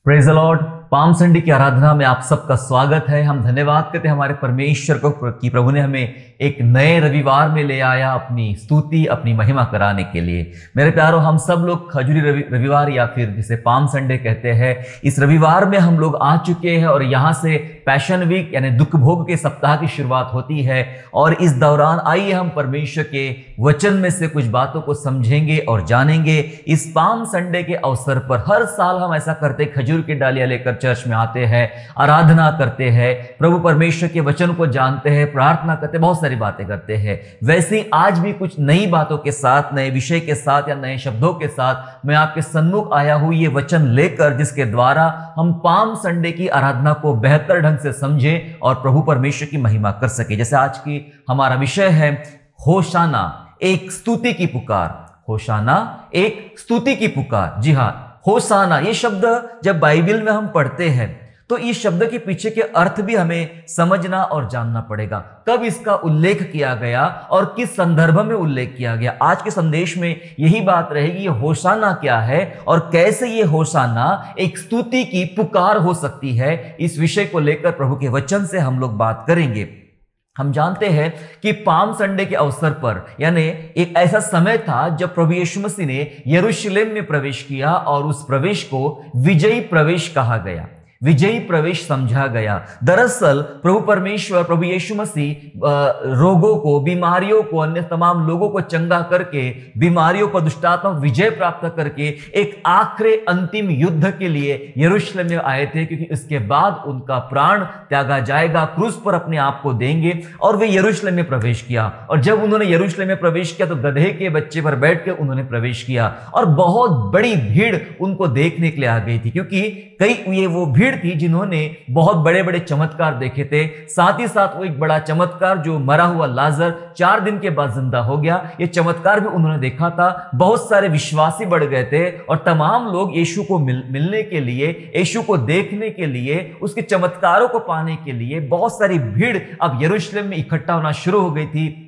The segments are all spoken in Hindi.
Praise the Lord. Palm Sunday की आराधना में आप सबका स्वागत है। हम धन्यवाद करते हैं हमारे परमेश्वर को कि प्रभु ने हमें एक नए रविवार में ले आया अपनी स्तुति अपनी महिमा कराने के लिए। मेरे प्यारों, हम सब लोग खजूरी रविवार या फिर जिसे पाम संडे कहते हैं, इस रविवार में हम लोग आ चुके हैं और यहाँ से पैशन वीक यानी दुख भोग के सप्ताह की शुरुआत होती है। और इस दौरान आइए हम परमेश्वर के वचन में से कुछ बातों को समझेंगे और जानेंगे। इस पाम संडे के अवसर पर हर साल हम ऐसा करते, खजूर की डालियां लेकर चर्च में आते हैं, आराधना करते हैं, प्रभु परमेश्वर के वचन को जानते हैं, प्रार्थना करते हैं, बहुत सारी बातें करते हैं। वैसे ही आज भी कुछ नई बातों के साथ, नए विषय के साथ या नए शब्दों के साथ मैं आपके सन्मुख आया हूं, ये वचन लेकर जिसके द्वारा हम पाम संडे की आराधना को बेहतर ढंग से समझें और प्रभु परमेश्वर की महिमा कर सके। जैसे आज की हमारा विषय है होशाना, एक स्तुति की पुकार। होशाना, एक स्तुति की पुकार। जी हाँ, होशाना ये शब्द जब बाइबल में हम पढ़ते हैं तो इस शब्द के पीछे के अर्थ भी हमें समझना और जानना पड़ेगा। कब इसका उल्लेख किया गया और किस संदर्भ में उल्लेख किया गया। आज के संदेश में यही बात रहेगी, ये होशाना क्या है और कैसे ये होशाना एक स्तुति की पुकार हो सकती है। इस विषय को लेकर प्रभु के वचन से हम लोग बात करेंगे। हम जानते हैं कि पाम संडे के अवसर पर यानी एक ऐसा समय था जब प्रभु यीशु मसीह ने यरूशलेम में प्रवेश किया और उस प्रवेश को विजयी प्रवेश कहा गया, विजयी प्रवेश समझा गया। दरअसल प्रभु परमेश्वर, प्रभु यीशु मसीह रोगों को, बीमारियों को, अन्य तमाम लोगों को चंगा करके, बीमारियों पर दुष्टात्मा विजय प्राप्त करके एक आखिरी अंतिम युद्ध के लिए यरूशलेम में आए थे, क्योंकि इसके बाद उनका प्राण त्यागा जाएगा, क्रूस पर अपने आप को देंगे। और वे यरूशलेम में प्रवेश किया और जब उन्होंने यरूशलेम में प्रवेश किया तो गधे के बच्चे पर बैठ कर उन्होंने प्रवेश किया और बहुत बड़ी भीड़ उनको देखने के लिए आ गई थी, क्योंकि ये वो भीड़ थी जिन्होंने बहुत बड़े बड़े चमत्कार देखे थे। साथ ही साथ वो एक बड़ा चमत्कार जो मरा हुआ लाजर 4 दिन के बाद जिंदा हो गया, ये चमत्कार भी उन्होंने देखा था। बहुत सारे विश्वासी बढ़ गए थे और तमाम लोग यीशु को मिलने के लिए, यीशु को देखने के लिए, उसके चमत्कारों को पाने के लिए बहुत सारी भीड़ अब यरूशलेम में इकट्ठा होना शुरू हो गई थी,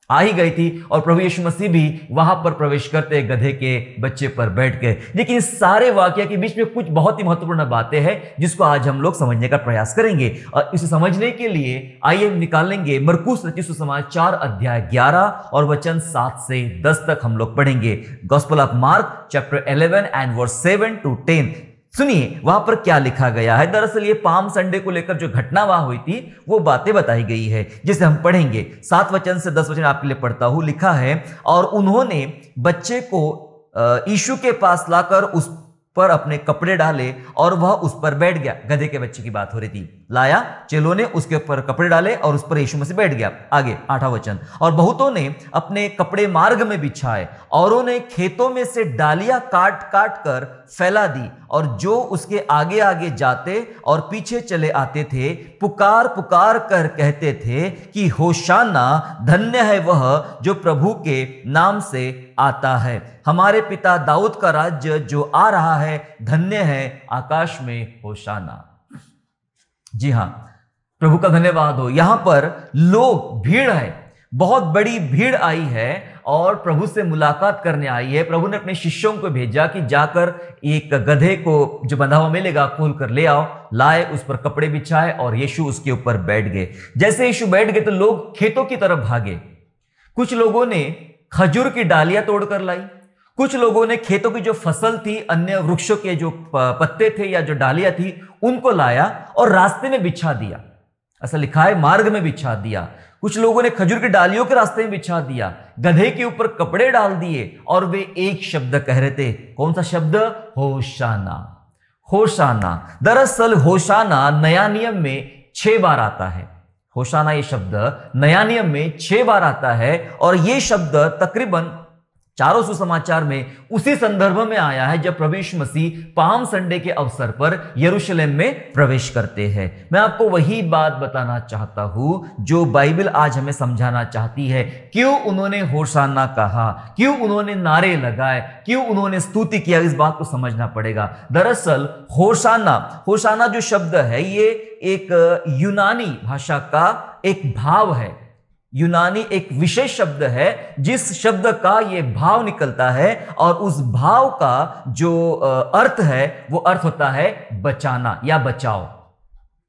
आ ही गई थी। और प्रभु यीशु मसीह भी वहां पर प्रवेश करते गधे के बच्चे पर बैठ गए। लेकिन इस सारे वाकया के बीच में कुछ बहुत ही महत्वपूर्ण बातें हैं जिसको आज हम लोग समझने का प्रयास करेंगे। और इसे समझने के लिए आइए निकालेंगे मरकुस रचित सुसमाचार 4 अध्याय 11 और वचन 7 से 10 तक हम लोग पढ़ेंगे। Gospel of Mark chapter 11 and verse 7 to 10। सुनिए वहां पर क्या लिखा गया है। दरअसल ये पाम संडे को लेकर जो घटना वहां हुई थी वो बातें बताई गई है, जिसे हम पढ़ेंगे। 7 वचन से 10 वचन आपके लिए पढ़ता हूं। लिखा है, और उन्होंने बच्चे को यीशु के पास लाकर उस पर अपने कपड़े डाले और वह उस पर बैठ गया। गधे के बच्चे की बात हो रही थी। लाया, चेलों ने उसके ऊपर कपड़े डाले और उस पर यीशु मसीह बैठ गया। आगे 8वां वचन, और बहुतों ने अपने कपड़े मार्ग में बिछाए, औरों ने खेतों में से डालियां काट काट कर फैला दी, और जो उसके आगे आगे जाते और पीछे चले आते थे पुकार पुकार कर कहते थे कि होशाना, धन्य है वह जो प्रभु के नाम से आता है, हमारे पिता दाऊद का राज्य जो आ रहा है, धन्य है आकाश में होशाना। जी हां, प्रभु का धन्यवाद हो। यहां पर लोग, भीड़ है, बहुत बड़ी भीड़ आई है और प्रभु से मुलाकात करने आई है। प्रभु ने अपने शिष्यों को भेजा कि जाकर एक गधे को जो बंधा हुआ मिलेगा खोल कर ले आओ। लाए, उस पर कपड़े बिछाए और यीशु उसके ऊपर बैठ गए। जैसे यीशु बैठ गए तो लोग खेतों की तरफ भागे। कुछ लोगों ने खजूर की डालियां तोड़कर लाई, कुछ लोगों ने खेतों की जो फसल थी, अन्य वृक्षों के जो पत्ते थे या जो डालियां थी उनको लाया और रास्ते में बिछा दिया। ऐसा लिखा है, मार्ग में बिछा दिया। कुछ लोगों ने खजूर की डालियों के रास्ते में बिछा दिया, गधे के ऊपर कपड़े डाल दिए और वे एक शब्द कह रहे थे। कौन सा शब्द? होशाना। होशाना। दरअसल होशाना नया नियम में 6 बार आता है। होशाना ये शब्द नया नियम में 6 बार आता है और ये शब्द तकरीबन चारों सुसमाचार में उसी संदर्भ में आया है जब प्रभु यीशु मसीह पाम संडे के अवसर पर यरूशलेम में प्रवेश करते हैं। मैं आपको वही बात बताना चाहता हूं जो बाइबल आज हमें समझाना चाहती है। क्यों उन्होंने होशाना कहा, क्यों उन्होंने नारे लगाए, क्यों उन्होंने स्तुति किया, इस बात को समझना पड़ेगा। दरअसल होशाना, होशाना जो शब्द है ये एक यूनानी भाषा का एक भाव है। यूनानी एक विशेष शब्द है जिस शब्द का यह भाव निकलता है, और उस भाव का जो अर्थ है वो अर्थ होता है बचाना या बचाओ।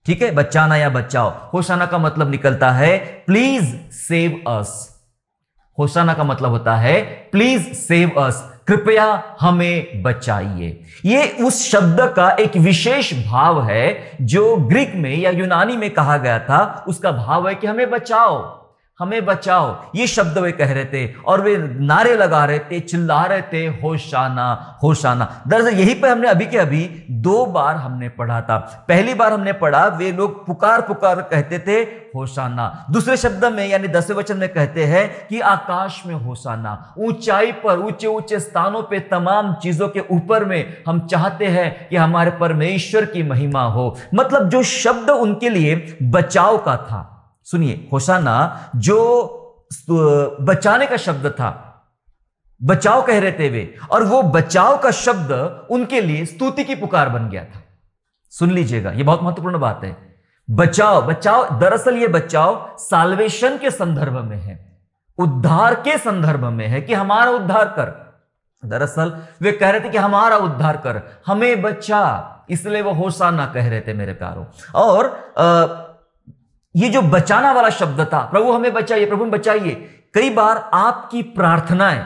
ठीक है, बचाना या बचाओ। होशाना का मतलब निकलता है प्लीज सेव अस। होशाना का मतलब होता है प्लीज सेव अस, कृपया हमें बचाइए। ये उस शब्द का एक विशेष भाव है जो ग्रीक में या यूनानी में कहा गया था। उसका भाव है कि हमें बचाओ, हमें बचाओ। ये शब्द वे कह रहे थे और वे नारे लगा रहे थे, चिल्ला रहे थे, होशाना होशाना। दरअसल यहीं पे हमने अभी के अभी 2 बार हमने पढ़ा था। पहली बार हमने पढ़ा वे लोग पुकार पुकार कहते थे होशाना। दूसरे शब्द में यानी 10वें वचन में कहते हैं कि आकाश में होशाना, ऊंचाई पर, ऊंचे ऊंचे स्थानों पे, तमाम चीजों के ऊपर में हम चाहते हैं कि हमारे परमेश्वर की महिमा हो। मतलब जो शब्द उनके लिए बचाव का था, सुनिए, होशाना जो बचाने का शब्द था, बचाव कह रहे थे वे, और वो बचाव का शब्द उनके लिए स्तुति की पुकार बन गया था। सुन लीजिएगा, ये बहुत महत्वपूर्ण बात है। बचाव, बचाव, दरअसल ये बचाव साल्वेशन के संदर्भ में है, उद्धार के संदर्भ में है कि हमारा उद्धार कर। दरअसल वे कह रहे थे कि हमारा उद्धार कर, हमें बचा, इसलिए वो होशाना कह रहे थे मेरे प्यारों। और ये जो बचाना वाला शब्द था, प्रभु हमें बचाइए, प्रभु हमें बचाइए, कई बार आपकी प्रार्थनाएं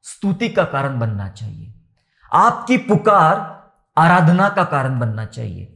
स्तुति का कारण बनना चाहिए, आपकी पुकार आराधना का कारण बनना चाहिए।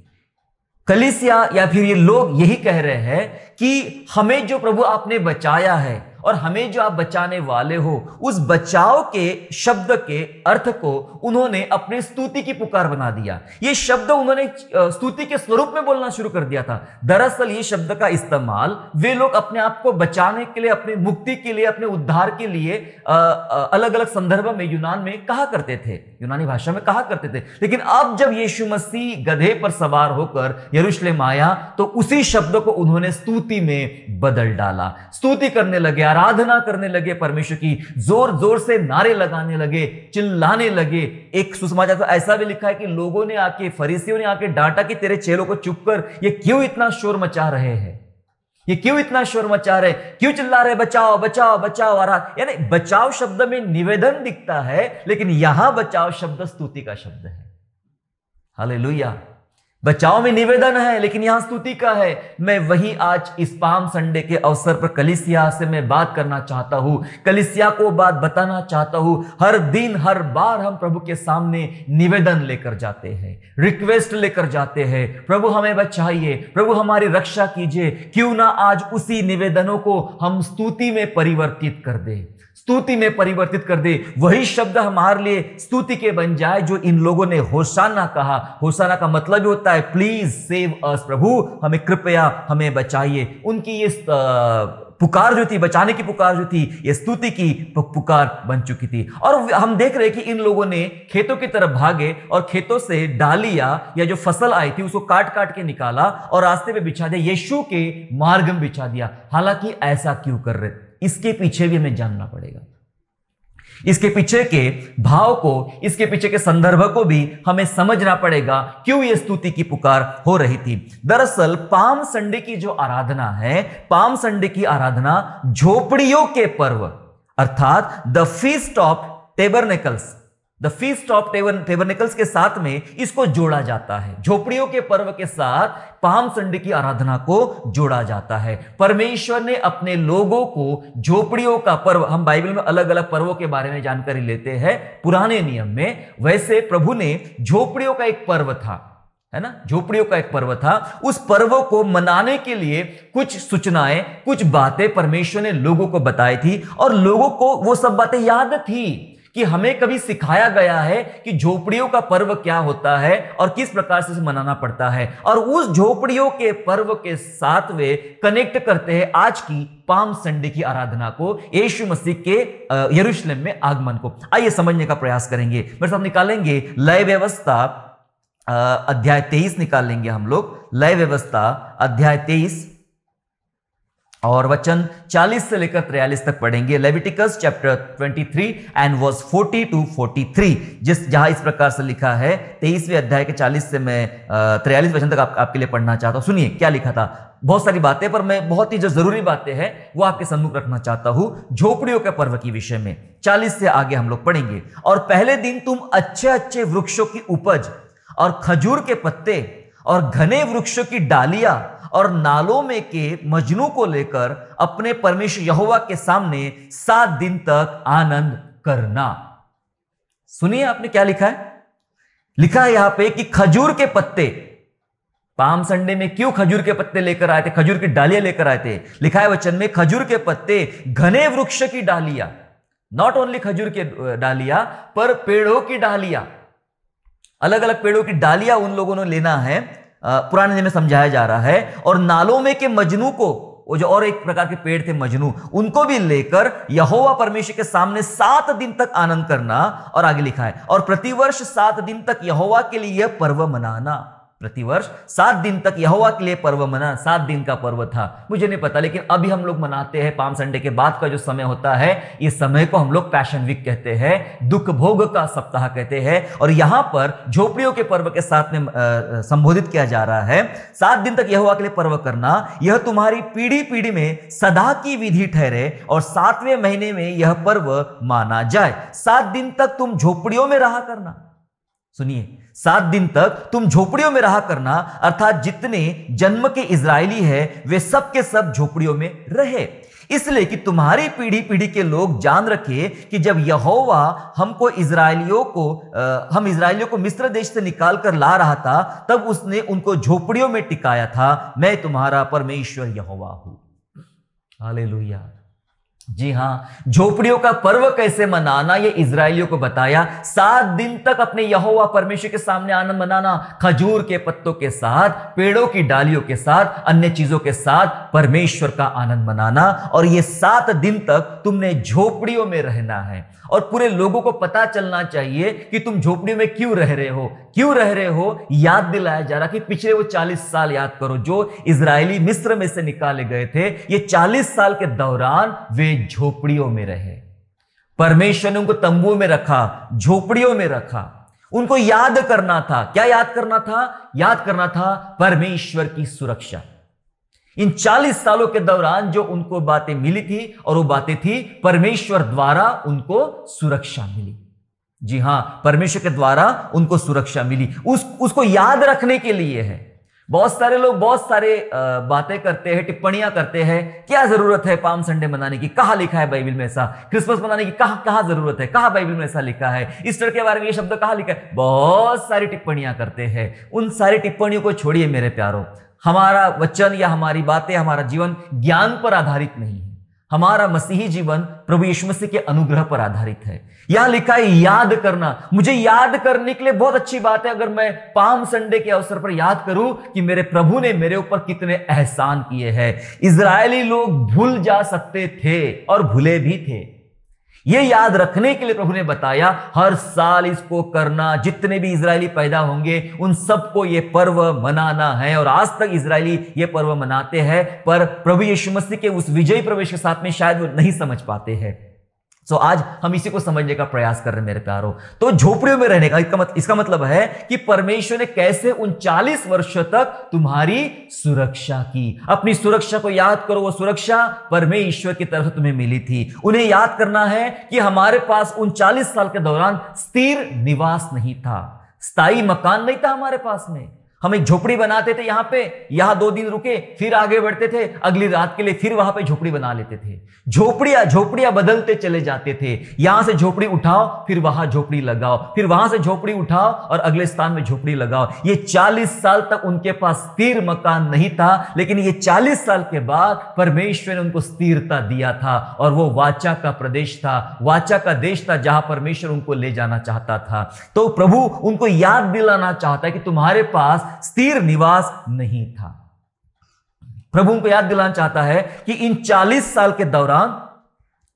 कलीसिया या फिर ये लोग यही कह रहे हैं कि हमें जो प्रभु आपने बचाया है और हमें जो आप बचाने वाले हो, उस बचाव के शब्द के अर्थ को उन्होंने अपने स्तुति की पुकार बना दिया। ये शब्द उन्होंने स्तुति के स्वरूप में बोलना शुरू कर दिया था। दरअसल ये शब्द का इस्तेमाल वे लोग अपने आप को बचाने के लिए, अपनी मुक्ति के लिए, अपने उद्धार के लिए अलग अलग संदर्भ में यूनान में कहा करते थे, यूनानी भाषा में कहा करते थे। लेकिन अब जब यीशु मसीह गधे पर सवार होकर यरूशलेम आया तो उसी शब्द को उन्होंने स्तुति में बदल डाला। स्तुति करने लगे, आराधना करने लगे परमेश्वर की, जोर जोर से नारे लगाने लगे, चिल्लाने लगे। एक सुसमाचार तो ऐसा भी लिखा है कि लोगों ने आके, फरीसियों ने आके डांटा कि तेरे चेलों को चुप कर, ये क्यों इतना शोर मचा रहे हैं, ये क्यों इतना शोर मचा रहे, क्यों चिल्ला रहे बचाओ बचाओ बचाओ। यानी बचाव शब्द में निवेदन दिखता है, लेकिन यहां बचाव शब्द स्तुति का शब्द है। हालेलुया। बचाव में निवेदन है लेकिन यहां स्तुति का है। मैं वही आज इस पाम संडे के अवसर पर कलीसिया से मैं बात करना चाहता हूं, कलीसिया को बात बताना चाहता हूं। हर दिन, हर बार हम प्रभु के सामने निवेदन लेकर जाते हैं, रिक्वेस्ट लेकर जाते हैं, प्रभु हमें बचाइए, प्रभु हमारी रक्षा कीजिए। क्यों ना आज उसी निवेदनों को हम स्तुति में परिवर्तित कर दे, स्तुति में परिवर्तित कर दे। वही शब्द हमारे लिए स्तुति के बन जाए जो इन लोगों ने होशाना कहा। होशाना का मतलब ही होता है प्लीज सेव अस, प्रभु हमें कृपया हमें बचाइए। उनकी ये पुकार जो थी, बचाने की पुकार जो थी, ये स्तुति की पुकार बन चुकी थी। और हम देख रहे हैं कि इन लोगों ने खेतों की तरफ भागे और खेतों से डालियां या जो फसल आई थी उसको काट काट के निकाला और रास्ते पे बिछा दिया, यीशु के मार्ग में बिछा दिया। हालांकि ऐसा क्यों कर रहे, इसके पीछे भी हमें जानना पड़ेगा, इसके पीछे के भाव को, इसके पीछे के संदर्भ को भी हमें समझना पड़ेगा, क्यों ये स्तुति की पुकार हो रही थी। दरअसल पाम संडे की जो आराधना है, पाम संडे की आराधना झोपड़ियों के पर्व अर्थात the feast of tabernacles, the feast of tabernacles के साथ में इसको जोड़ा जाता है। झोपड़ियों के पर्व के साथ पाम संडे की आराधना को जोड़ा जाता है। परमेश्वर ने अपने लोगों को झोपड़ियों का पर्व, हम बाइबल में अलग अलग पर्वों के बारे में जानकारी लेते हैं पुराने नियम में, वैसे प्रभु ने झोपड़ियों का एक पर्व था, है ना, झोपड़ियों का एक पर्व था। उस पर्व को मनाने के लिए कुछ सूचनाएं, कुछ बातें परमेश्वर ने लोगों को बताई थी और लोगों को वो सब बातें याद थी कि हमें कभी सिखाया गया है कि झोपड़ियों का पर्व क्या होता है और किस प्रकार से इसे मनाना पड़ता है। और उस झोपड़ियों के पर्व के साथ वे कनेक्ट करते हैं आज की पाम संडे की आराधना को, यीशु मसीह के यरूशलेम में आगमन को। आइए समझने का प्रयास करेंगे। मेरे साथ निकालेंगे लय व्यवस्था अध्याय 23 निकाल लेंगे हम लोग। लय व्यवस्था अध्याय 23 और वचन 40 से लेकर 43 तक पढ़ेंगे। Leviticus chapter 23 and verse 40 to 43, जहां इस प्रकार से लिखा है। 23वें अध्याय के 40 से मैं 43 वचन तक आपके लिए पढ़ना चाहता हूं। सुनिए क्या लिखा था। बहुत सारी बातें, पर मैं बहुत ही जो जरूरी बातें हैं वो आपके सम्मुख रखना चाहता हूं झोपड़ियों के पर्व के विषय में। 40 से आगे हम लोग पढ़ेंगे। और पहले दिन तुम अच्छे अच्छे वृक्षों की उपज और खजूर के पत्ते और घने वृक्षों की डालियां और नालों में के मजनू को लेकर अपने परमेश्वर यहोवा के सामने 7 दिन तक आनंद करना। सुनिए आपने क्या लिखा है। लिखा है यहां पे कि खजूर के पत्ते, पाम संडे में क्यों खजूर के पत्ते लेकर आए थे, खजूर की डालियां लेकर आए थे। लिखा है वचन में खजूर के पत्ते, घने वृक्ष की डालियां, नॉट ओनली खजूर की डालियां पर पेड़ों की डालियां, अलग अलग पेड़ों की डालियां उन लोगों ने लेना है। पुराने नियम में समझाया जा रहा है। और नालों में के मजनू को, वो जो और एक प्रकार के पेड़ थे मजनू, उनको भी लेकर यहोवा परमेश्वर के सामने 7 दिन तक आनंद करना। और आगे लिखा है और प्रतिवर्ष 7 दिन तक यहोवा के लिए यह पर्व मनाना। प्रतिवर्ष 7 दिन तक यहोवा के लिए पर्व मनाना। 7 दिन का पर्व था, मुझे नहीं पता, लेकिन अभी हम लोग मनाते हैं। पाम संडे के बाद का जो समय होता है, इस समय को हम लोग पैशन वीक कहते हैं, दुख भोग का सप्ताह कहते हैं। और यहां पर झोपड़ियों के पर्व के साथ में संबोधित किया जा रहा है। 7 दिन तक यहोवा के लिए पर्व करना, यह तुम्हारी पीढ़ी पीढ़ी में सदा की विधि ठहरे और 7वें महीने में यह पर्व माना जाए। 7 दिन तक तुम झोपड़ियों में रहा करना। सुनिए, 7 दिन तक तुम झोपड़ियों में रहा करना, अर्थात जितने जन्म के इजरायली है वे सब के सब झोपड़ियों में रहे, इसलिए कि तुम्हारी पीढ़ी पीढ़ी के लोग जान रखे कि जब यहोवा हम इजरायलियों को मिस्र देश से निकाल कर ला रहा था, तब उसने उनको झोपड़ियों में टिकाया था। मैं तुम्हारा परमेश्वर यहोवा हूं। हालेलुया। जी हां, झोपड़ियों का पर्व कैसे मनाना ये इजरायलियों को बताया। 7 दिन तक अपने यहोवा परमेश्वर के सामने आनंद मनाना, खजूर के पत्तों के साथ, पेड़ों की डालियों के साथ, अन्य चीजों के साथ परमेश्वर का आनंद मनाना। और ये 7 दिन तक तुमने झोपड़ियों में रहना है। और पूरे लोगों को पता चलना चाहिए कि तुम झोपड़ियों में क्यों रह रहे हो। क्यों रह रहे हो याद दिलाया जा रहा कि पिछले वो 40 साल याद करो जो इजरायली मिस्र में से निकाले गए थे। ये 40 साल के दौरान वे झोपड़ियों में रहे। परमेश्वर ने उनको तंबुओं में रखा, झोपड़ियों में रखा। उनको याद करना था। क्या याद करना था? याद करना था परमेश्वर की सुरक्षा। इन 40 सालों के दौरान जो उनको बातें मिली थी, और वो बातें थी परमेश्वर द्वारा उनको सुरक्षा मिली। जी हां, परमेश्वर के द्वारा उनको सुरक्षा मिली। उसको याद रखने के लिए है। बहुत सारे लोग बहुत सारे बातें करते हैं, टिप्पणियां करते हैं। क्या जरूरत है पाम संडे मनाने की? कहां लिखा है बाइबल में ऐसा? क्रिसमस मनाने की कहां जरूरत है? कहां बाइबल में ऐसा लिखा है? ईस्टर के बारे में ये शब्द कहां लिखा है? बहुत सारी टिप्पणियां करते हैं। उन सारी टिप्पणियों को छोड़िए मेरे प्यारों। हमारा वचन या हमारी बातें, हमारा जीवन ज्ञान पर आधारित नहीं है। हमारा मसीही जीवन प्रभु यीशु मसीह के अनुग्रह पर आधारित है। यहां लिखा है याद करना। मुझे याद करने के लिए बहुत अच्छी बात है अगर मैं पाम संडे के अवसर पर याद करूं कि मेरे प्रभु ने मेरे ऊपर कितने एहसान किए हैं। इजरायली लोग भूल जा सकते थे और भूले भी थे। यह याद रखने के लिए प्रभु ने बताया हर साल इसको करना। जितने भी इजरायली पैदा होंगे उन सबको यह पर्व मनाना है। और आज तक इजरायली यह पर्व मनाते हैं, पर प्रभु यीशु मसीह के उस विजयी प्रवेश के साथ में शायद वो नहीं समझ पाते हैं। सो आज हम इसी को समझने का प्रयास कर रहे हैं मेरे प्यारों। तो झोपड़ियों में रहने का इसका मतलब है कि परमेश्वर ने कैसे उन 40 वर्षों तक तुम्हारी सुरक्षा की। अपनी सुरक्षा को याद करो। वो सुरक्षा परमेश्वर की तरफ से तुम्हें मिली थी। उन्हें याद करना है कि हमारे पास उन 40 साल के दौरान स्थिर निवास नहीं था, स्थायी मकान नहीं था हमारे पास में। हम एक झोपड़ी बनाते थे यहां 2 दिन रुके, फिर आगे बढ़ते थे, अगली रात के लिए फिर वहां पे झोपड़ी बना लेते थे। झोपड़ियां बदलते चले जाते थे। यहां से झोपड़ी उठाओ, फिर वहां झोपड़ी लगाओ, फिर वहां से झोपड़ी उठाओ और अगले स्थान में झोपड़ी लगाओ। ये 40 साल तक उनके पास स्थिर मकान नहीं था, लेकिन ये 40 साल के बाद परमेश्वर ने उनको स्थिरता दिया था। और वो वाचा का प्रदेश था, वाचा का देश था, जहां परमेश्वर उनको ले जाना चाहता था। तो प्रभु उनको याद दिलाना चाहता है कि तुम्हारे पास स्थिर निवास नहीं था। प्रभु को याद दिलाना चाहता है कि इन 40 साल के दौरान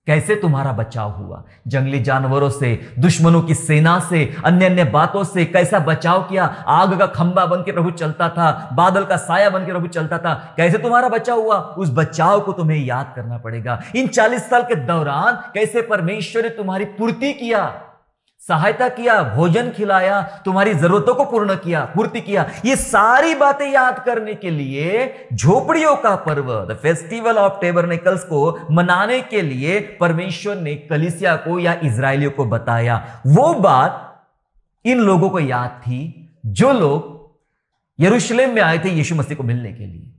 कैसे तुम्हारा बचाव हुआ, जंगली जानवरों से, दुश्मनों की सेना से, अन्य अन्य बातों से कैसा बचाव किया। आग का खंबा बन के प्रभु चलता था, बादल का साया बन के प्रभु चलता था, कैसे तुम्हारा बचाव हुआ, उस बचाव को तुम्हें याद करना पड़ेगा। इन 40 साल के दौरान कैसे परमेश्वर ने तुम्हारी पूर्ति किया, सहायता किया, भोजन खिलाया, तुम्हारी जरूरतों को पूर्ति किया। ये सारी बातें याद करने के लिए झोपड़ियों का पर्व, द फेस्टिवल ऑफ टेबरनेकल्स को मनाने के लिए परमेश्वर ने कलीसिया को या इजरायलियों को बताया। वो बात इन लोगों को याद थी जो लोग यरूशलेम में आए थे यीशु मसीह को मिलने के लिए।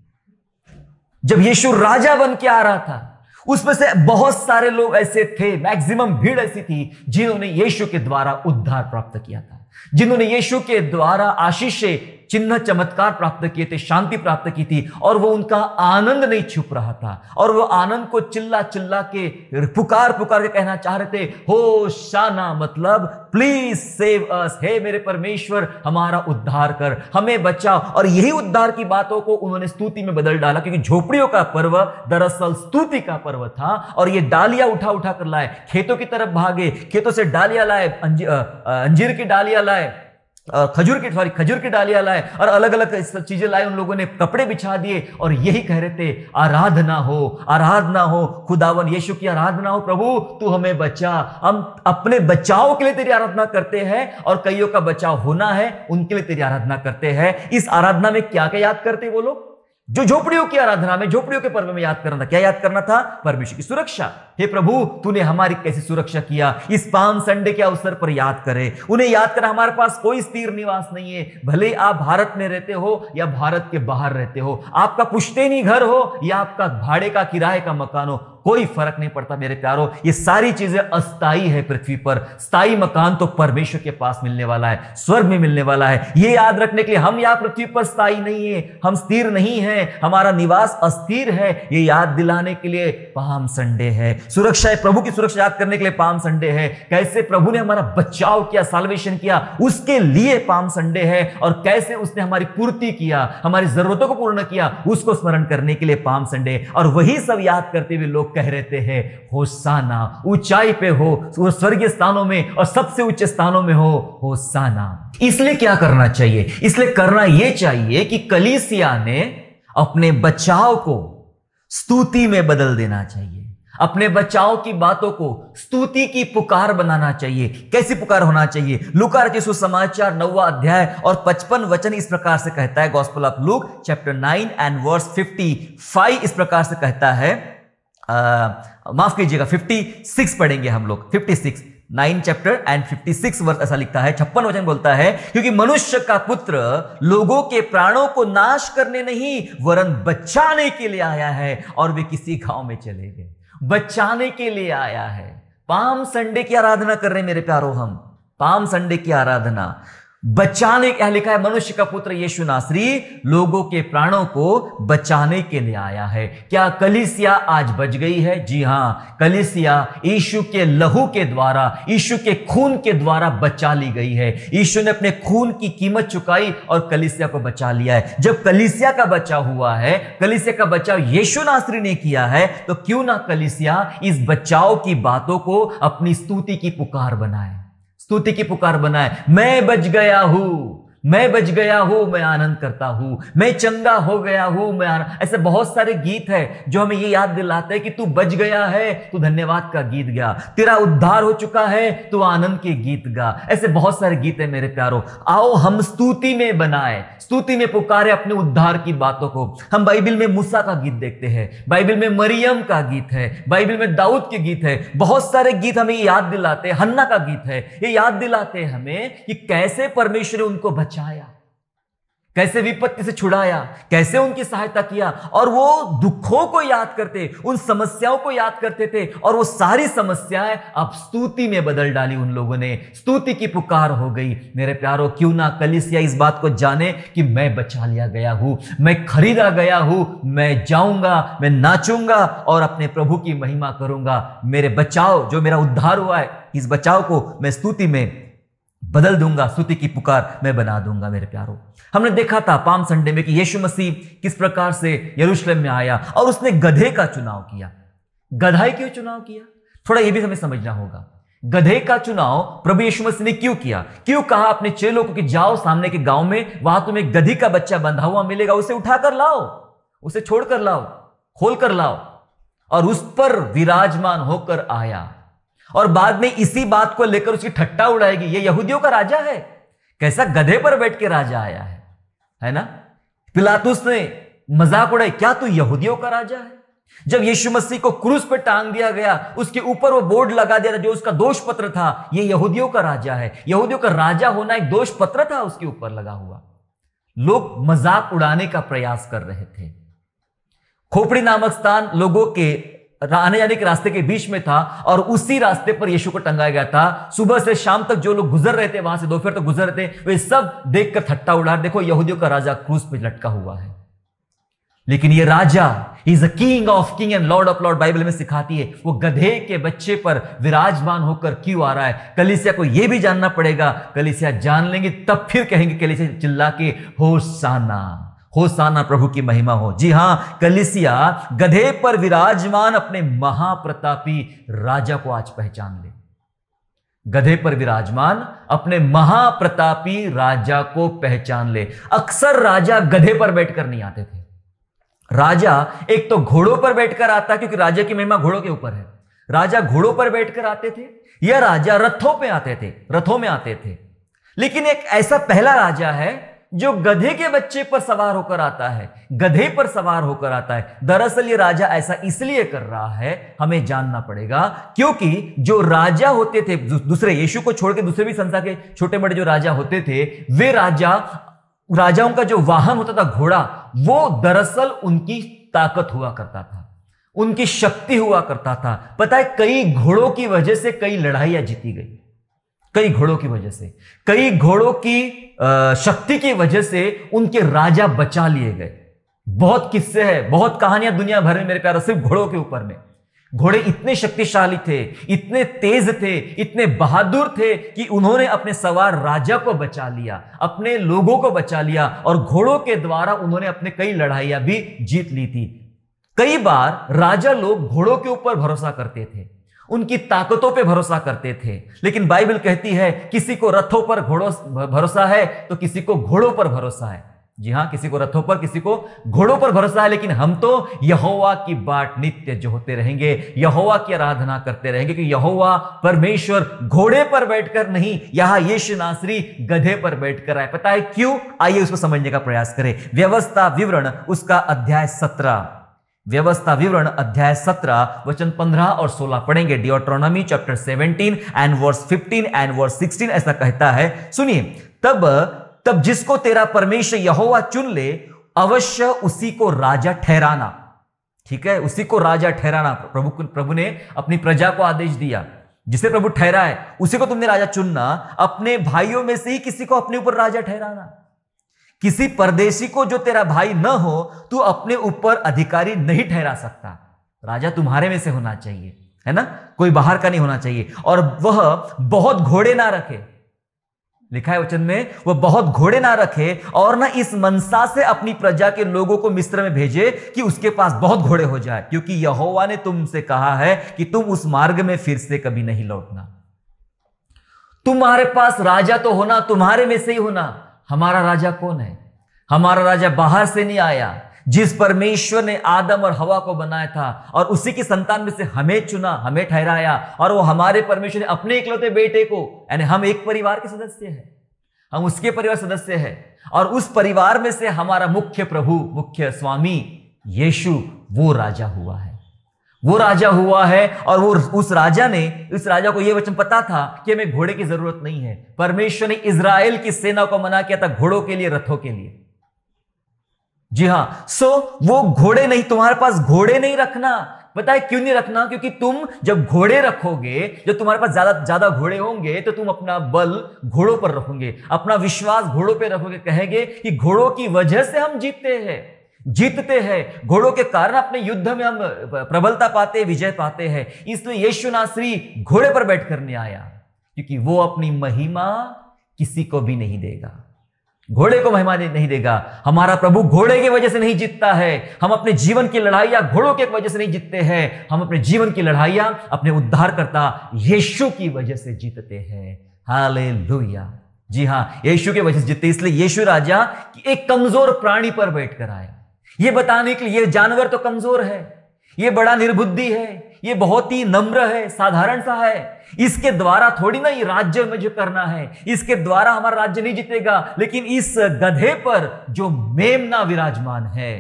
जब यीशु राजा बन के आ रहा था, उसमें से बहुत सारे लोग ऐसे थे, मैक्सिमम भीड़ ऐसी थी जिन्होंने यीशु के द्वारा उद्धार प्राप्त किया था, जिन्होंने यीशु के द्वारा आशीषें, चिन्ह, चमत्कार प्राप्त किए थे, शांति प्राप्त की थी, और वो उनका आनंद नहीं छुप रहा था, और वो आनंद को चिल्ला चिल्ला के पुकार पुकार के कहना चाह रहे थे, होशाना, मतलब प्लीज सेव अस, हे मेरे परमेश्वर हमारा उद्धार कर, हमें बचाओ। और यही उद्धार की बातों को उन्होंने स्तुति में बदल डाला, क्योंकि झोपड़ियों का पर्व दरअसल स्तुति का पर्व था। और ये डालियां उठा उठा कर लाए, खेतों की तरफ भागे, खेतों से डालियां लाए, अंजीर की डालियां लाए, खजूर की डालियां लाए, और अलग अलग चीजें लाए। उन लोगों ने कपड़े बिछा दिए और यही कह रहे थे, आराधना हो खुदावन यीशु की आराधना हो, प्रभु तू हमें बचा। हम अपने बचाव के लिए तेरी आराधना करते हैं, और कईयों का बचाव होना है उनके लिए तेरी आराधना करते हैं। इस आराधना में क्या क्या याद करते वो लोग? जो झोपड़ियों की आराधना में, झोपड़ियों के पर्व में याद करना था, क्या याद करना था? परमेश्वर की सुरक्षा। हे प्रभु तूने हमारी कैसी सुरक्षा किया, इस पाम संडे के अवसर पर याद करें, उन्हें याद करें। हमारे पास कोई स्थिर निवास नहीं है, भले आप भारत में रहते हो या भारत के बाहर रहते हो, आपका पुश्तैनी घर हो या आपका भाड़े का, किराए का मकान हो, कोई फर्क नहीं पड़ता मेरे प्यारों। ये सारी चीजें अस्थाई है पृथ्वी पर, स्थायी मकान तो परमेश्वर के पास मिलने वाला है, स्वर्ग में मिलने वाला है। ये याद रखने के लिए हम यहां पृथ्वी पर स्थायी नहीं है, हम स्थिर नहीं है, हमारा निवास अस्थिर है, ये याद दिलाने के लिए पाम संडे है। सुरक्षा, प्रभु की सुरक्षा याद करने के लिए पाम संडे है। कैसे प्रभु ने हमारा बचाव किया, साल्वेशन किया, उसके लिए पाम संडे है। और कैसे उसने हमारी पूर्ति किया, हमारी जरूरतों को पूर्ण किया, उसको स्मरण करने के लिए पाम संडे। और वही सब याद करते हुए लोग कह रहे हैं, होसाना, ऊंचाई पे हो, स्वर्गीय स्थानों में और सबसे ऊंचे स्थानों में हो, होसाना। इसलिए क्या करना चाहिए? इसलिए करना यह चाहिए कि कलीसिया ने अपने बचाव को स्तुति में बदल देना चाहिए, अपने बचाव की बातों को स्तुति की पुकार बनाना चाहिए। कैसी पुकार होना चाहिए? लूका रचित सुसमाचार 9वां अध्याय और 55 वचन इस प्रकार से कहता है। Gospel of Luke chapter 9 and verse 55 इस प्रकार से कहता है, माफ कीजिएगा 56 पढ़ेंगे हम लोग, 56 9 चैप्टर एंड 56 वर्स ऐसा लिखता है। 56 वचन बोलता है, क्योंकि मनुष्य का पुत्र लोगों के प्राणों को नाश करने नहीं वरन बचाने के लिए आया है। और वे किसी गांव में चले गए, बचाने के लिए आया है। पाम संडे की आराधना कर रहे हैं मेरे प्यारों, हम पाम संडे की आराधना बचाने, क्या लिखा है? मनुष्य का पुत्र यीशु नासरी लोगों के प्राणों को बचाने के लिए आया है। क्या कलीसिया आज बच गई है? जी हां, कलीसिया यीशु के लहू के द्वारा, यीशु के खून के द्वारा बचा ली गई है। यीशु ने अपने खून की कीमत चुकाई और कलीसिया को बचा लिया है। जब कलीसिया का बचाव हुआ है, कलीसिया का बचाव यीशु नासरी ने किया है, तो क्यों ना कलीसिया इस बचाव की बातों को अपनी स्तुति की पुकार बनाए, स्तुति की पुकार बनाए। मैं बच गया हूं, मैं बच गया हूं, मैं आनंद करता हूं, मैं चंगा हो गया हूं, मैं ऐसे बहुत सारे गीत हैं जो हमें ये याद दिलाते हैं कि तू बच गया है, तू धन्यवाद का गीत गा, तेरा उद्धार हो चुका है, तू आनंद के गीत गा। ऐसे बहुत सारे गीत हैं मेरे प्यारों। आओ हम स्तुति में बनाए, स्तुति में पुकारे अपने उद्धार की बातों को। हम बाइबल में मूसा का गीत देखते हैं, बाइबल में मरियम का गीत है, बाइबल में दाऊद के गीत है, बहुत सारे गीत हमें याद दिलाते हैं। हन्ना का गीत है, ये याद दिलाते हैं हमें कि कैसे परमेश्वर ने उनको बचाया, कैसे विपत्ति से छुड़ाया, कैसे उनकी सहायता किया। और वो दुखों को याद करते, उन समस्याओं को याद करते थे, और वो सारी समस्याएं अब स्तुति में बदल डाली उन लोगों ने, स्तुति की पुकार हो गई। मेरे प्यारों, क्यों ना कलीसिया इस बात को जाने कि मैं बचा लिया गया हूं, मैं खरीदा गया हूं, मैं जाऊंगा, मैं नाचूंगा और अपने प्रभु की महिमा करूंगा। मेरे बचाव, जो मेरा उद्धार हुआ है, इस बचाव को मैं स्तुति में बदल दूंगा, स्तुति की पुकार मैं बना दूंगा। मेरे प्यारों, हमने देखा था पाम संडे में कि यीशु मसीह किस प्रकार से यरूशलेम में आया और उसने गधे का चुनाव किया। गधाई क्यों चुनाव किया? थोड़ा यह भी हमें समझना होगा, गधे का चुनाव प्रभु यीशु मसीह ने क्यों किया? क्यों कहा अपने चेलों को कि जाओ सामने के गांव में, वहां तुम्हें एक गधी का बच्चा बंधा हुआ मिलेगा, उसे उठाकर लाओ, उसे छोड़कर लाओ, खोल कर लाओ। और उस पर विराजमान होकर आया। और बाद में इसी बात को लेकर उसकी ठट्टा उड़ाएगी, ये यहूदियों का राजा है, कैसा गधे पर बैठ के राजा आया है ना? पिलातुस ने मजाक उड़ाई, क्या तू यहूदियों का राजा है? जब यीशु मसीह को क्रूस पर टांग दिया गया, उसके ऊपर वो बोर्ड लगा दिया था जो उसका दोष पत्र था, ये यहूदियों का राजा है। यहूदियों का राजा होना एक दोष पत्र था उसके ऊपर लगा हुआ। लोग मजाक उड़ाने का प्रयास कर रहे थे। खोपड़ी नामक स्थान लोगों के आने जाने के रास्ते के बीच में था और उसी रास्ते पर यीशु को टंगाया गया था। सुबह से शाम तक जो लोग गुजर रहे थे, वहां से दोपहर तक गुजर रहे थे, वे सब देखकर ठट्टा उड़ा, देखो यहूदियों का राजा क्रूस पे लटका हुआ है। लेकिन ये राजा is a king of king and lord of lord, Bible में सिखाती है। वो गधे के बच्चे पर विराजमान होकर क्यों आ रहा है? कलीसिया को यह भी जानना पड़ेगा। कलीसिया जान लेंगे तब फिर कहेंगे कलीसिया चिल्ला के, होशाना, होशाना, प्रभु की महिमा हो। जी हां, कलीसिया गधे पर विराजमान अपने महाप्रतापी राजा को आज पहचान ले। गधे पर विराजमान अपने महाप्रतापी राजा को पहचान ले। अक्सर राजा गधे पर बैठकर नहीं आते थे। राजा एक तो घोड़ों पर बैठकर आता, क्योंकि राजा की महिमा घोड़ों के ऊपर है। राजा घोड़ों पर बैठकर आते थे, या राजा रथों पे आते थे, रथों में आते थे। लेकिन एक ऐसा पहला राजा है जो गधे के बच्चे पर सवार होकर आता है, गधे पर सवार होकर आता है। दरअसल ये राजा ऐसा इसलिए कर रहा है, हमें जानना पड़ेगा, क्योंकि जो राजा होते थे दूसरे, यीशु को छोड़ के दूसरे भी संसार के छोटे बड़े जो राजा होते थे, वे राजाओं का जो वाहन होता था घोड़ा, वो दरअसल उनकी ताकत हुआ करता था, उनकी शक्ति हुआ करता था। पता है, कई घोड़ों की वजह से कई लड़ाइयां जीती गई, कई घोड़ों की वजह से, कई घोड़ों की शक्ति की वजह से उनके राजा बचा लिए गए। बहुत किस्से हैं, बहुत कहानियां दुनिया भर में मेरे प्यारे, सिर्फ घोड़ों के ऊपर में। घोड़े इतने शक्तिशाली थे, इतने तेज थे, इतने बहादुर थे कि उन्होंने अपने सवार राजा को बचा लिया, अपने लोगों को बचा लिया, और घोड़ों के द्वारा उन्होंने अपने कई लड़ाइयां भी जीत ली थी। कई बार राजा लोग घोड़ों के ऊपर भरोसा करते थे, उनकी ताकतों पे भरोसा करते थे। लेकिन बाइबल कहती है किसी को रथों पर भरोसा है तो किसी को घोड़ों पर भरोसा है। जी हां, किसी को रथों पर, किसी को घोड़ों पर भरोसा है। लेकिन हम तो यहोवा की बाट नित्य जो होते रहेंगे, यहोवा की आराधना करते रहेंगे, क्योंकि यहोवा परमेश्वर घोड़े पर बैठकर नहीं, यहां यीशु नासरी गधे पर बैठकर आए। पता है क्यों? आइए उसको समझने का प्रयास करें। व्यवस्था विवरण उसका अध्याय 17, व्यवस्था विवरण अध्याय 17 वचन 15 और 16 पढ़ेंगे। Deuteronomy chapter 17 and verse 15 and verse 16 ऐसा कहता है, सुनिए, तब जिसको तेरा परमेश्वर यहोवा चुन ले, अवश्य उसी को राजा ठहराना। ठीक है, उसी को राजा ठहराना। प्रभु ने अपनी प्रजा को आदेश दिया, जिसे प्रभु ठहरा है उसी को तुमने राजा चुनना। अपने भाइयों में से ही किसी को अपने ऊपर राजा ठहराना। किसी परदेशी को जो तेरा भाई न हो, तू अपने ऊपर अधिकारी नहीं ठहरा सकता। राजा तुम्हारे में से होना चाहिए, है ना, कोई बाहर का नहीं होना चाहिए। और वह बहुत घोड़े ना रखे, लिखा है वचन में, वह बहुत घोड़े ना रखे, और ना इस मनसा से अपनी प्रजा के लोगों को मिस्र में भेजे कि उसके पास बहुत घोड़े हो जाए, क्योंकि यहोवा ने तुमसे कहा है कि तुम उस मार्ग में फिर से कभी नहीं लौटना। तुम्हारे पास राजा तो होना, तुम्हारे में से ही होना। हमारा राजा कौन है? हमारा राजा बाहर से नहीं आया। जिस परमेश्वर ने आदम और हवा को बनाया था और उसी की संतान में से हमें चुना, हमें ठहराया, और वो हमारे परमेश्वर ने अपने इकलौते बेटे को, यानी हम एक परिवार के सदस्य हैं, हम उसके परिवार सदस्य हैं, और उस परिवार में से हमारा मुख्य प्रभु, मुख्य स्वामी यीशु, वो राजा हुआ है, वो राजा हुआ है। और वो उस राजा को यह वचन पता था कि हमें घोड़े की जरूरत नहीं है। परमेश्वर ने इजराइल की सेना को मना किया था घोड़ों के लिए, रथों के लिए। जी हां, वो घोड़े नहीं, तुम्हारे पास घोड़े नहीं रखना। पता है क्यों नहीं रखना? क्योंकि तुम जब घोड़े रखोगे, जब तुम्हारे पास ज्यादा घोड़े होंगे, तो तुम अपना बल घोड़ों पर रखोगे, अपना विश्वास घोड़ों पर रखोगे। कहेंगे कि घोड़ों की वजह से हम जीतते हैं, घोड़ों के कारण अपने युद्ध में हम प्रबलता पाते, विजय पाते हैं। इसलिए यीशु नासरी घोड़े पर बैठकर नहीं आया, क्योंकि वो अपनी महिमा किसी को भी नहीं देगा, घोड़े को महिमा नहीं देगा। हमारा प्रभु घोड़े की वजह से नहीं जीतता है। हम अपने जीवन की लड़ाइयां घोड़ों की वजह से नहीं जीतते हैं। हम अपने जीवन की लड़ाइयां अपने उद्धारकर्ता यीशु की वजह से जीतते हैं। हालेलुया। जी हां, यीशु की वजह से जीतते। इसलिए यीशु राजा एक कमजोर प्राणी पर बैठकर आया, यह बताने के लिए ये जानवर तो कमजोर है, ये बड़ा निर्बुद्धि है, ये बहुत ही नम्र है, साधारण सा है, इसके द्वारा थोड़ी ना ये राज्य में जो करना है, इसके द्वारा हमारा राज्य नहीं जीतेगा। लेकिन इस गधे पर जो मेमना विराजमान है,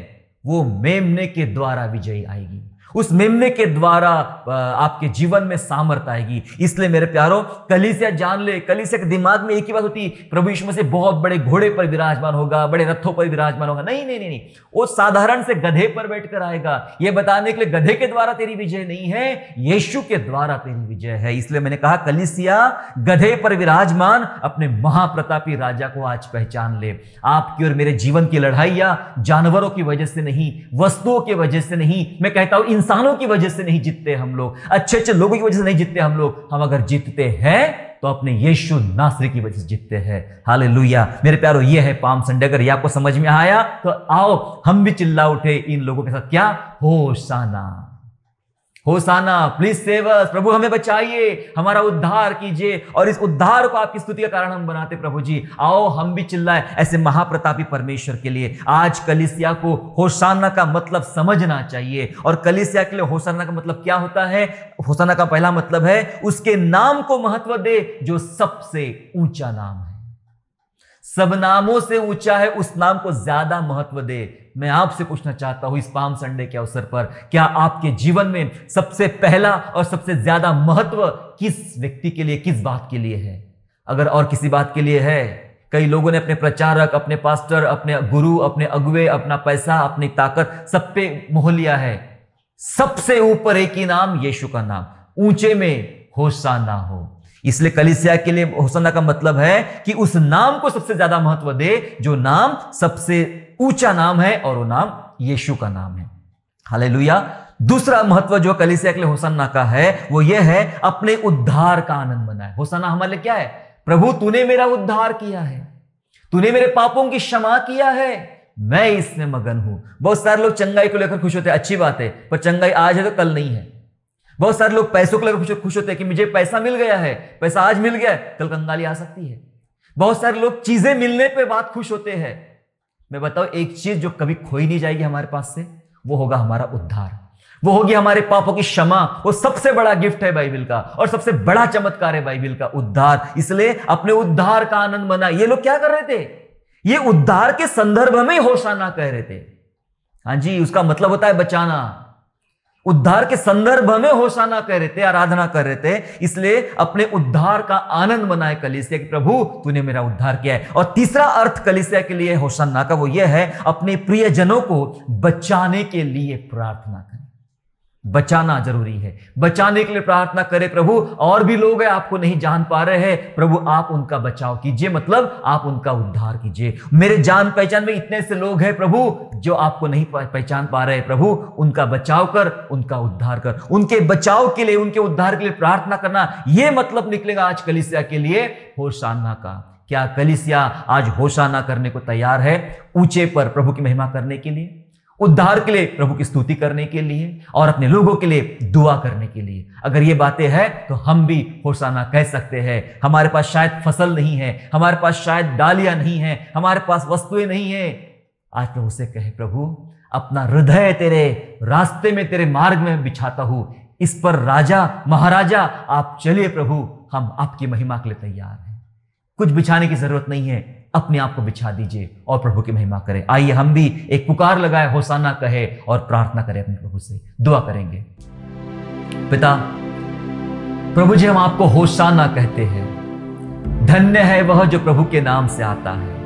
वो मेमने के द्वारा विजयी आएगी। उस मेमने के द्वारा आपके जीवन में सामर्थ्य आएगी। इसलिए मेरे प्यारों, कलीसिया जान ले, कलीसिया के दिमाग में एक ही बात होती, प्रभु यीशु मसीह बहुत बड़े घोड़े पर विराजमान होगा, बड़े रथों पर विराजमान होगा। नहीं नहीं नहीं, वो साधारण से गधे पर बैठकर आएगा। यह बताने के लिए गधे के द्वारा तेरी विजय नहीं है, यीशु के द्वारा तेरी विजय है। इसलिए मैंने कहा, कलीसिया गधे पर विराजमान अपने महाप्रतापी राजा को आज पहचान ले। आपकी और मेरे जीवन की लड़ाइयां जानवरों की वजह से नहीं, वस्तुओं की वजह से नहीं, मैं कहता हूं इंसानों की वजह से नहीं जीतते हम लोग, अच्छे अच्छे लोगों की वजह से नहीं जीतते हम लोग। हम अगर जीतते हैं तो अपने यीशु नासरी की वजह से जीतते हैं। हालेलुया। मेरे प्यारो, ये है पाम संडे। अगर ये आपको समझ में आया तो आओ हम भी चिल्ला उठे इन लोगों के साथ, क्या? होशाना, होशाना, प्लीज सेव अस। प्रभु हमें बचाइए, हमारा उद्धार कीजिए। और इस उद्धार को आपकी स्तुति का कारण हम बनाते प्रभु जी। आओ हम भी चिल्लाएं ऐसे महाप्रतापी परमेश्वर के लिए। आज कलीसिया को होशाना का मतलब समझना चाहिए। और कलीसिया के लिए होशाना का मतलब क्या होता है? होशाना का पहला मतलब है उसके नाम को महत्व दे जो सबसे ऊंचा नाम है। सब नामों से ऊंचा है, उस नाम को ज्यादा महत्व दे। मैं आपसे पूछना चाहता हूं इस पाम संडे के अवसर पर, क्या आपके जीवन में सबसे पहला और सबसे ज्यादा महत्व किस व्यक्ति के लिए, किस बात के लिए है? अगर और किसी बात के लिए है, कई लोगों ने अपने प्रचारक, अपने पास्टर, अपने गुरु, अपने अगुवे, अपना पैसा, अपनी ताकत सब पे मोह लिया है। सबसे ऊपर एक ही नाम, यीशु का नाम, ऊंचे में होशाना हो। इसलिए कलीसिया के लिए होशाना का मतलब है कि उस नाम को सबसे ज्यादा महत्व दे जो नाम सबसे ऊंचा नाम है, और वो नाम यीशु का नाम है। हालेलुया। दूसरा महत्व जो कलीसिया के लिए होशाना का है वो ये है अपने उद्धार का आनंद मनाए। होशाना हमारे लिए क्या है? प्रभु तूने मेरा उद्धार किया है, तूने मेरे पापों की क्षमा किया है, मैं इसमें मगन हूं। बहुत सारे लोग चंगाई को लेकर खुश होते हैं, अच्छी बात है, पर चंगाई आज है तो कल नहीं है। बहुत सारे लोग पैसों को लेकर खुश होते हैं कि मुझे पैसा मिल गया है, पैसा आज मिल गया है, कल कंगाली आ सकती है। बहुत सारे लोग चीजें मिलने पे बात खुश होते हैं। मैं बताऊं, एक चीज जो कभी खोई नहीं जाएगी हमारे पास से, वो होगा हमारा उद्धार, वो होगी हमारे पापों की क्षमा। वो सबसे बड़ा गिफ्ट है बाइबल का, और सबसे बड़ा चमत्कार है बाइबल का, उद्धार। इसलिए अपने उद्धार का आनंद मना। ये लोग क्या कर रहे थे? ये उद्धार के संदर्भ में होशाना कह रहे थे। हाँ जी, उसका मतलब होता है बचाना। उद्धार के संदर्भ में होशाना कह रहे थे, आराधना कर रहे थे। इसलिए अपने उद्धार का आनंद मनाए कलीसिया कि प्रभु तूने मेरा उद्धार किया है। और तीसरा अर्थ कलीसिया के लिए होशाना का वो ये है अपने प्रियजनों को बचाने के लिए प्रार्थना करें। बचाना जरूरी है, बचाने के लिए प्रार्थना करें। प्रभु और भी लोग हैं आपको नहीं जान पा रहे हैं, प्रभु आप उनका बचाव कीजिए, मतलब आप उनका उद्धार कीजिए। मेरे जान पहचान में इतने से लोग हैं प्रभु जो आपको नहीं पहचान पा रहे हैं, प्रभु उनका बचाव कर, उनका उद्धार कर। उनके बचाव के लिए, उनके उद्धार के लिए प्रार्थना करना, यह मतलब निकलेगा आज कलीसिया के लिए होशाना का। क्या कलीसिया आज होशाना करने को तैयार है? ऊंचे पर प्रभु की महिमा करने के लिए, उद्धार के लिए, प्रभु की स्तुति करने के लिए, और अपने लोगों के लिए दुआ करने के लिए। अगर ये बातें हैं तो हम भी होशाना कह सकते हैं। हमारे पास शायद फसल नहीं है, हमारे पास शायद डालियां नहीं है, हमारे पास वस्तुएं नहीं है, आज प्रभु से कहे प्रभु अपना हृदय तेरे रास्ते में, तेरे मार्ग में बिछाता हूं, इस पर राजा महाराजा आप चलिए प्रभु, हम आपकी महिमा के लिए तैयार हैं। कुछ बिछाने की जरूरत नहीं है, अपने आप को बिछा दीजिए और प्रभु की महिमा करें। आइए हम भी एक पुकार लगाए, होशाना कहे और प्रार्थना करें अपने प्रभु से, दुआ करेंगे। पिता प्रभु जी, हम आपको होशाना कहते हैं। धन्य है वह जो प्रभु के नाम से आता है।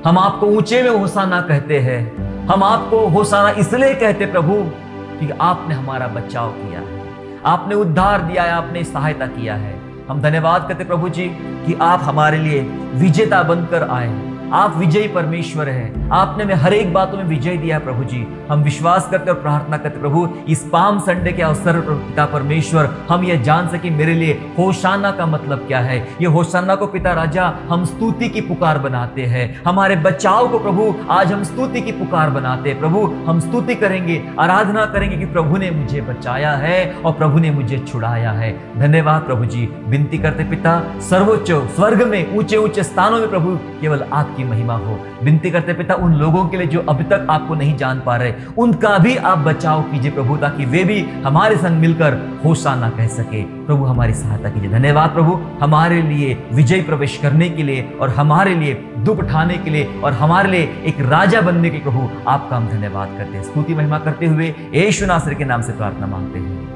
हम आपको ऊंचे में होशाना कहते हैं। हम आपको होशाना इसलिए कहते प्रभु क्योंकि आपने हमारा बचाव किया है, आपने उद्धार दिया है, आपने सहायता किया है। हम धन्यवाद करते प्रभु जी कि आप हमारे लिए विजेता बनकर आए, आप विजयी परमेश्वर हैं। आपने हमें हर एक बातों में विजय दिया है प्रभु जी। हम विश्वास करते और प्रार्थना करते प्रभु, इस पाम संडे के अवसर पर पिता परमेश्वर हम ये जान सके मेरे लिए होशाना का मतलब क्या है। ये होशाना को पिता राजा हम स्तुति की पुकार बनाते हैं। हमारे बचाव को प्रभु आज हम स्तुति की पुकार बनाते हैं। प्रभु हम स्तुति करेंगे, आराधना करेंगे कि प्रभु ने मुझे बचाया है और प्रभु ने मुझे छुड़ाया है। धन्यवाद प्रभु जी। विनती करते पिता, सर्वोच्च स्वर्ग में ऊंचे ऊंचे स्थानों में प्रभु केवल आपकी महिमा हो। विनती करते पिता, उन लोगों के लिए जो अभी तक आपको नहीं जान पा रहे, उनका भी आप बचाव कीजिए प्रभु, ताकि वे भी हमारे संग मिलकर होशाना कह सके। प्रभु हमारी सहायता कीजिए। धन्यवाद प्रभु, हमारे लिए विजय प्रवेश करने के लिए और हमारे लिए दुख उठाने के लिए और हमारे लिए एक राजा बनने के लिए प्रभु आपका हम धन्यवाद करते हैं। स्तुति महिमा करते हुए यीशु नासरी के नाम से प्रार्थना मांगते हैं,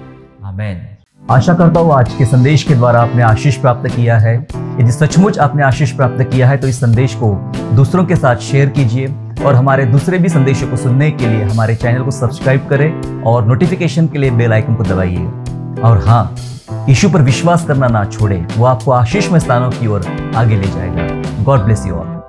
आमीन। आशा करता हूँ आज के संदेश के द्वारा आपने आशीष प्राप्त किया है। यदि सचमुच आपने आशीष प्राप्त किया है तो इस संदेश को दूसरों के साथ शेयर कीजिए और हमारे दूसरे भी संदेशों को सुनने के लिए हमारे चैनल को सब्सक्राइब करें और नोटिफिकेशन के लिए बेल आइकन को दबाइए। और हाँ, यीशु पर विश्वास करना ना छोड़े, वो आपको आशीषमय स्थानों की ओर आगे ले जाएगा। God bless you all.